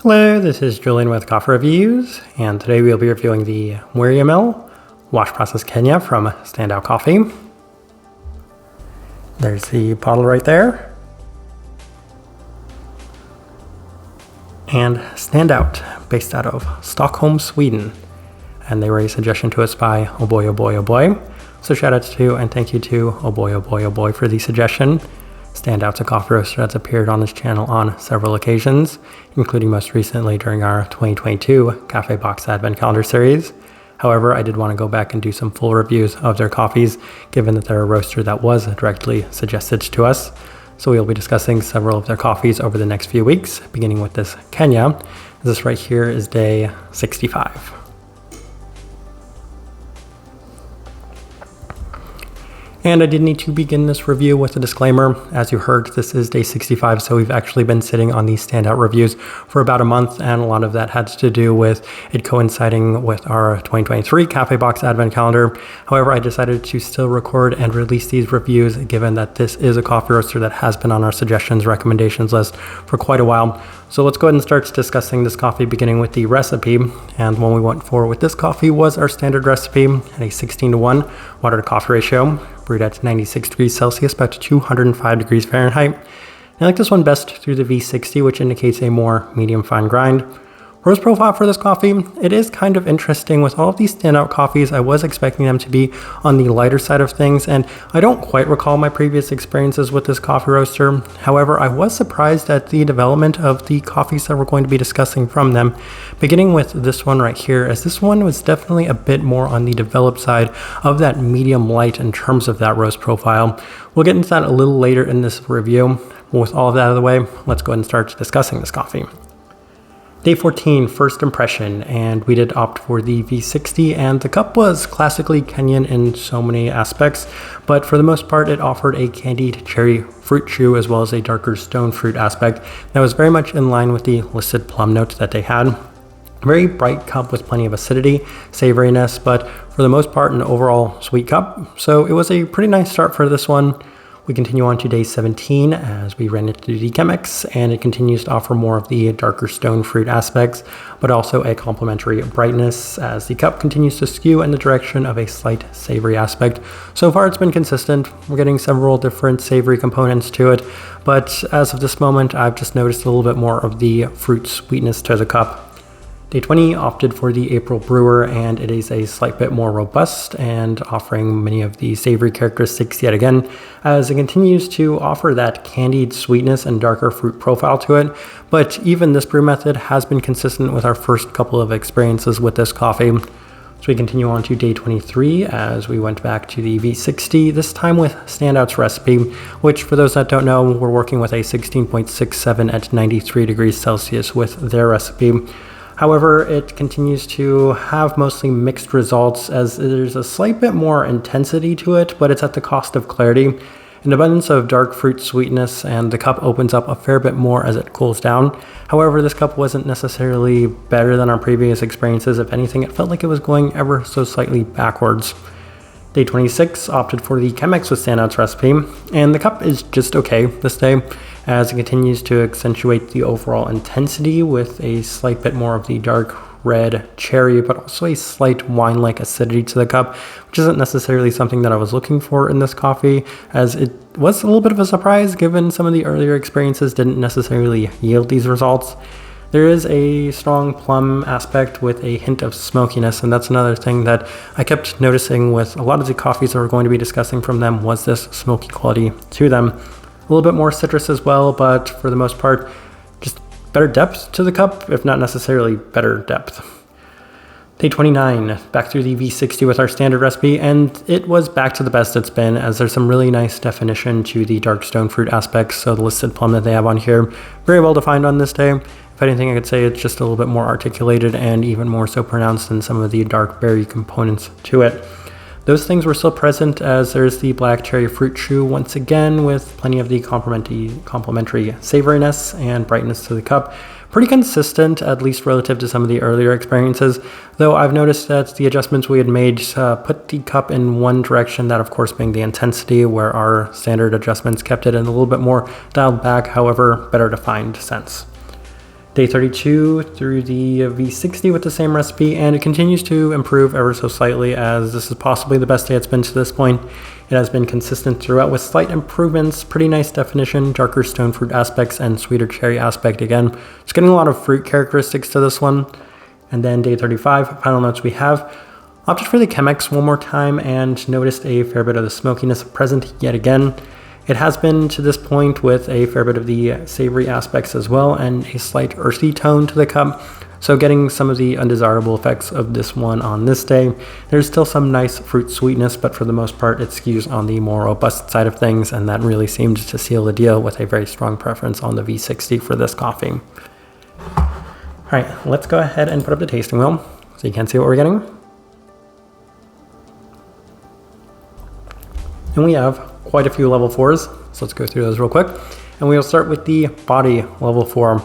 Hello, this is Julian with Coffee Reviews, and today we'll be reviewing the Mwiria Mill Wash Process Kenya from Standout Coffee. There's the bottle right there. And Standout, based out of Stockholm, Sweden. And they were a suggestion to us by Oh Boy, Oh Boy, Oh Boy. So shout outs to and thank you to Oh Boy, Oh Boy, Oh Boy for the suggestion. Standout's a coffee roaster that's appeared on this channel on several occasions, including most recently during our 2022 Cafe Box Advent Calendar series. However, I did want to go back and do some full reviews of their coffees, given that they're a roaster that was directly suggested to us. So we'll be discussing several of their coffees over the next few weeks, beginning with this Kenya. This right here is day 65. And I did need to begin this review with a disclaimer. As you heard, this is day 65, so we've actually been sitting on these Standout reviews for about a month, and a lot of that had to do with it coinciding with our 2023 Cafe Box Advent Calendar. However, I decided to still record and release these reviews, given that this is a coffee roaster that has been on our suggestions recommendations list for quite a while. So let's go ahead and start discussing this coffee, beginning with the recipe. And one we went for with this coffee was our standard recipe at a 16:1 water to coffee ratio, brewed at 96 degrees Celsius, about 205 degrees Fahrenheit. I like this one best through the V60, which indicates a more medium fine grind. Roast profile for this coffee, it is kind of interesting. With all of these Standout coffees, I was expecting them to be on the lighter side of things, and I don't quite recall my previous experiences with this coffee roaster. However, I was surprised at the development of the coffees that we're going to be discussing from them, beginning with this one right here, as this one was definitely a bit more on the developed side of that medium light in terms of that roast profile. We'll get into that a little later in this review. With all of that out of the way, let's go ahead and start discussing this coffee. Day 14, first impression, and we did opt for the V60, and the cup was classically Kenyan in so many aspects, but for the most part it offered a candied cherry fruit chew as well as a darker stone fruit aspect that was very much in line with the listed plum note that they had. Very bright cup with plenty of acidity, savoriness, but for the most part an overall sweet cup, so it was a pretty nice start for this one. We continue on to day 17 as we ran into the Chemex, and it continues to offer more of the darker stone fruit aspects, but also a complementary brightness as the cup continues to skew in the direction of a slight savory aspect. So far it's been consistent. We're getting several different savory components to it, but as of this moment, I've just noticed a little bit more of the fruit sweetness to the cup. Day 20 opted for the April Brewer, and it is a slight bit more robust and offering many of the savory characteristics yet again, as it continues to offer that candied sweetness and darker fruit profile to it. But even this brew method has been consistent with our first couple of experiences with this coffee. So we continue on to day 23 as we went back to the V60, this time with Standout's recipe, which for those that don't know, we're working with a 16.67 at 93 degrees Celsius with their recipe. However, it continues to have mostly mixed results as there's a slight bit more intensity to it, but it's at the cost of clarity. An abundance of dark fruit sweetness, and the cup opens up a fair bit more as it cools down. However, this cup wasn't necessarily better than our previous experiences. If anything, it felt like it was going ever so slightly backwards. Day 26 opted for the Chemex with Standout's recipe, and the cup is just okay this day as it continues to accentuate the overall intensity with a slight bit more of the dark red cherry, but also a slight wine-like acidity to the cup, which isn't necessarily something that I was looking for in this coffee, as it was a little bit of a surprise given some of the earlier experiences didn't necessarily yield these results. There is a strong plum aspect with a hint of smokiness, and that's another thing that I kept noticing with a lot of the coffees that we're going to be discussing from them was this smoky quality to them. A little bit more citrus as well, but for the most part, just better depth to the cup, if not necessarily better depth. Day 29, back through the V60 with our standard recipe, and it was back to the best it's been, as there's some really nice definition to the dark stone fruit aspects, so the listed plum that they have on here, very well defined on this day. If anything, I could say it's just a little bit more articulated and even more so pronounced than some of the dark berry components to it. Those things were still present, as there's the black cherry fruit chew once again with plenty of the complementary savoriness and brightness to the cup. Pretty consistent, at least relative to some of the earlier experiences, though I've noticed that the adjustments we had made put the cup in one direction, that of course being the intensity, where our standard adjustments kept it in a little bit more dialed back, however, better defined sense. Day 32 through the V60 with the same recipe, and it continues to improve ever so slightly, as this is possibly the best day it's been to this point. It has been consistent throughout with slight improvements, pretty nice definition, darker stone fruit aspects, and sweeter cherry aspect again. Just getting a lot of fruit characteristics to this one. And then day 35, final notes we have. Opted for the Chemex one more time and noticed a fair bit of the smokiness present yet again. It has been to this point with a fair bit of the savory aspects as well, and a slight earthy tone to the cup. So getting some of the undesirable effects of this one on this day. There's still some nice fruit sweetness, but for the most part it skews on the more robust side of things, and that really seemed to seal the deal with a very strong preference on the V60 for this coffee. Alright, let's go ahead and put up the tasting wheel so you can see what we're getting. And we have quite a few level 4s, so let's go through those real quick. And we'll start with the body level 4.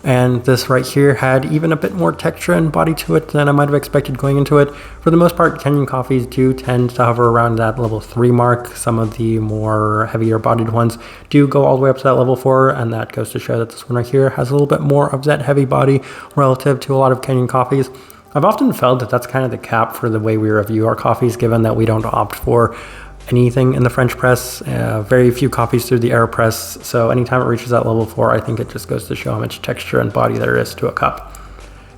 And this right here had even a bit more texture and body to it than I might have expected going into it. For the most part, Kenyan coffees do tend to hover around that level 3 mark. Some of the more heavier bodied ones do go all the way up to that level 4, and that goes to show that this one right here has a little bit more of that heavy body relative to a lot of Kenyan coffees. I've often felt that that's kind of the cap for the way we review our coffees, given that we don't opt for anything in the French press, very few coffees through the AeroPress, so anytime it reaches that level 4, I think it just goes to show how much texture and body there is to a cup.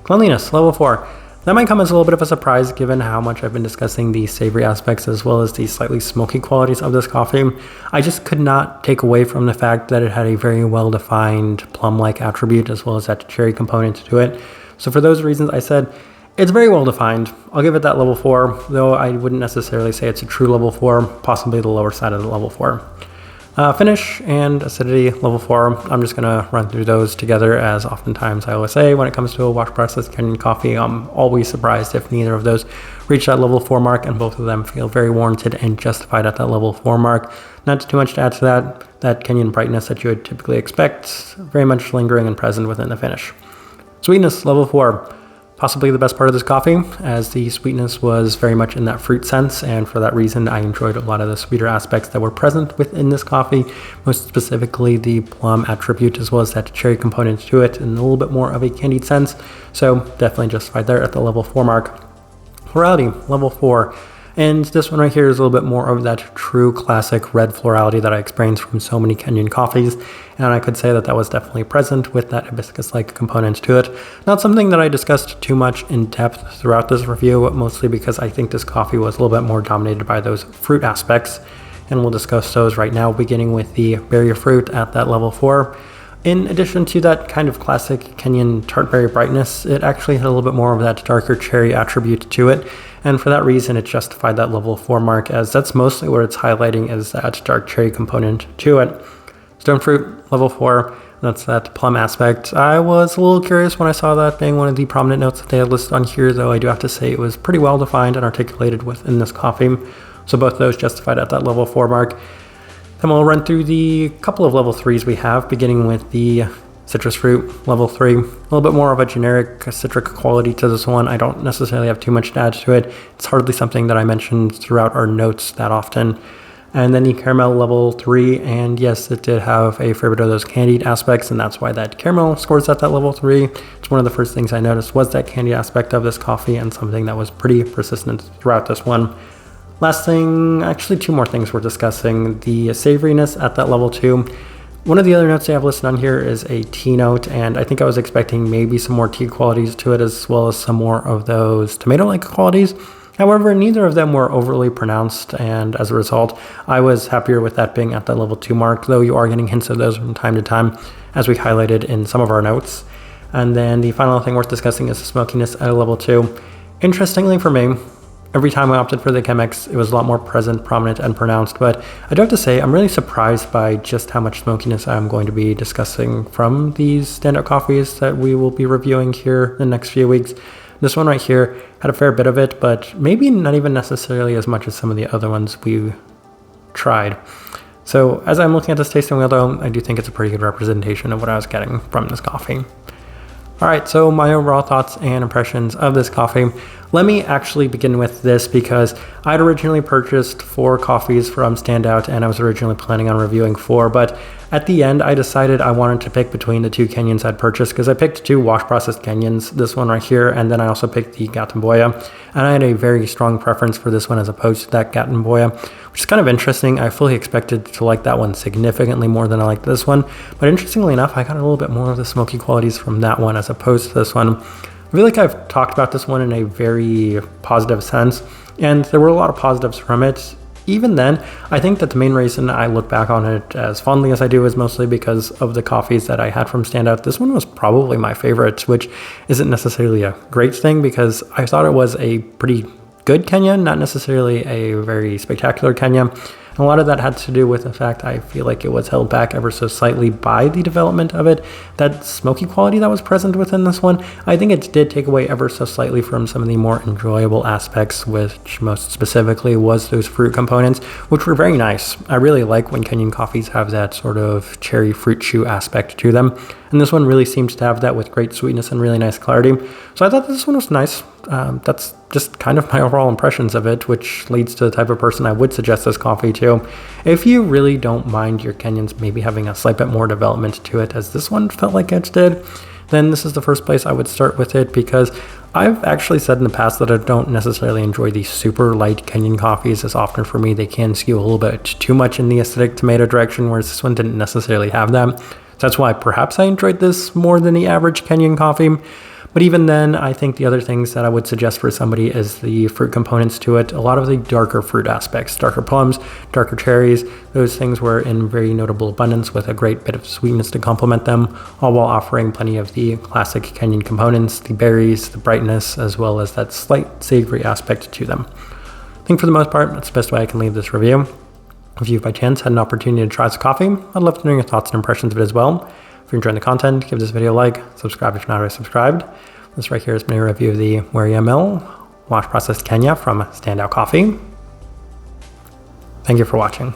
Cleanliness, level 4. That might come as a little bit of a surprise given how much I've been discussing the savory aspects as well as the slightly smoky qualities of this coffee. I just could not take away from the fact that it had a very well-defined plum-like attribute as well as that cherry component to it. So for those reasons, I said it's very well defined. I'll give it that level 4, though I wouldn't necessarily say it's a true level 4, possibly the lower side of the level 4. Finish and acidity, level 4. I'm just going to run through those together, as oftentimes I always say when it comes to a wash process Kenyan coffee, I'm always surprised if neither of those reach that level 4 mark, and both of them feel very warranted and justified at that level 4 mark. Not too much to add to that Kenyan brightness that you would typically expect, very much lingering and present within the finish. Sweetness, level 4. Possibly the best part of this coffee, as the sweetness was very much in that fruit sense, and for that reason I enjoyed a lot of the sweeter aspects that were present within this coffee, most specifically the plum attribute as well as that cherry component to it in a little bit more of a candied sense, so definitely justified there at the level 4 mark. Florality, level 4. And this one right here is a little bit more of that true classic red florality that I experienced from so many Kenyan coffees, and I could say that that was definitely present with that hibiscus-like component to it. Not something that I discussed too much in depth throughout this review, mostly because I think this coffee was a little bit more dominated by those fruit aspects, and we'll discuss those right now, beginning with the berry fruit at that level 4. In addition to that kind of classic Kenyan tart berry brightness, it actually had a little bit more of that darker cherry attribute to it, and for that reason it justified that level 4 mark, as that's mostly where it's highlighting is that dark cherry component to it. Stone fruit, level 4, that's that plum aspect. I was a little curious when I saw that being one of the prominent notes that they had listed on here, though I do have to say it was pretty well defined and articulated within this coffee, so both of those justified at that level 4 mark. Then we'll run through the couple of level 3s we have, beginning with the citrus fruit, level 3. A little bit more of a generic citric quality to this one. I don't necessarily have too much to add to it. It's hardly something that I mentioned throughout our notes that often. And then the caramel, level 3, and yes, it did have a fair bit of those candied aspects, and that's why that caramel scores at that level 3. It's one of the first things I noticed was that candy aspect of this coffee, and something that was pretty persistent throughout this one. Last thing, actually 2 more things we're discussing. The savoriness at that level 2. One of the other notes they have listed on here is a tea note, and I think I was expecting maybe some more tea qualities to it as well as some more of those tomato-like qualities. However, neither of them were overly pronounced, and as a result, I was happier with that being at that level 2 mark, though you are getting hints of those from time to time, as we highlighted in some of our notes. And then the final thing worth discussing is the smokiness at a level 2. Interestingly for me, every time I opted for the Chemex, it was a lot more present, prominent, and pronounced, but I do have to say I'm really surprised by just how much smokiness I'm going to be discussing from these standout coffees that we will be reviewing here in the next few weeks. This one right here had a fair bit of it, but maybe not even necessarily as much as some of the other ones we tried. So as I'm looking at this tasting wheel though, I do think it's a pretty good representation of what I was getting from this coffee. Alright, so my overall thoughts and impressions of this coffee. Let me actually begin with this because I'd originally purchased 4 coffees from Standout, and I was originally planning on reviewing 4, but At the end, I decided I wanted to pick between the two Kenyans I'd purchased because I picked two wash-processed Kenyans, this one right here, and then I also picked the Gatamboya. And I had a very strong preference for this one as opposed to that Gatamboya, which is kind of interesting. I fully expected to like that one significantly more than I liked this one. But interestingly enough, I got a little bit more of the smoky qualities from that one as opposed to this one. I feel like I've talked about this one in a very positive sense, and there were a lot of positives from it. Even then, I think that the main reason I look back on it as fondly as I do is mostly because of the coffees that I had from Standout. This one was probably my favorite, which isn't necessarily a great thing because I thought it was a pretty good Kenya, not necessarily a very spectacular Kenya. And a lot of that had to do with the fact I feel like it was held back ever so slightly by the development of it. That smoky quality that was present within this one, I think it did take away ever so slightly from some of the more enjoyable aspects, which most specifically was those fruit components, which were very nice. I really like when Kenyan coffees have that sort of cherry fruit chew aspect to them. And this one really seems to have that with great sweetness and really nice clarity. So I thought this one was nice. That's just kind of my overall impressions of it, which leads to the type of person I would suggest this coffee to. If you really don't mind your Kenyans maybe having a slight bit more development to it, as this one felt like it did, then this is the first place I would start with it, because I've actually said in the past that I don't necessarily enjoy the super light Kenyan coffees as often. For me, they can skew a little bit too much in the acidic tomato direction, whereas this one didn't necessarily have that. So that's why perhaps I enjoyed this more than the average Kenyan coffee. But even then, I think the other things that I would suggest for somebody is the fruit components to it. A lot of the darker fruit aspects, darker plums, darker cherries, those things were in very notable abundance with a great bit of sweetness to complement them, all while offering plenty of the classic Kenyan components, the berries, the brightness, as well as that slight savory aspect to them. I think for the most part, that's the best way I can leave this review. If you by chance had an opportunity to try this coffee, I'd love to know your thoughts and impressions of it as well. If you're enjoying the content, give this video a like, subscribe if you're not already subscribed. This right here is my review of the Mwiria Mill wash processed Kenya from Standout Coffee. Thank you for watching.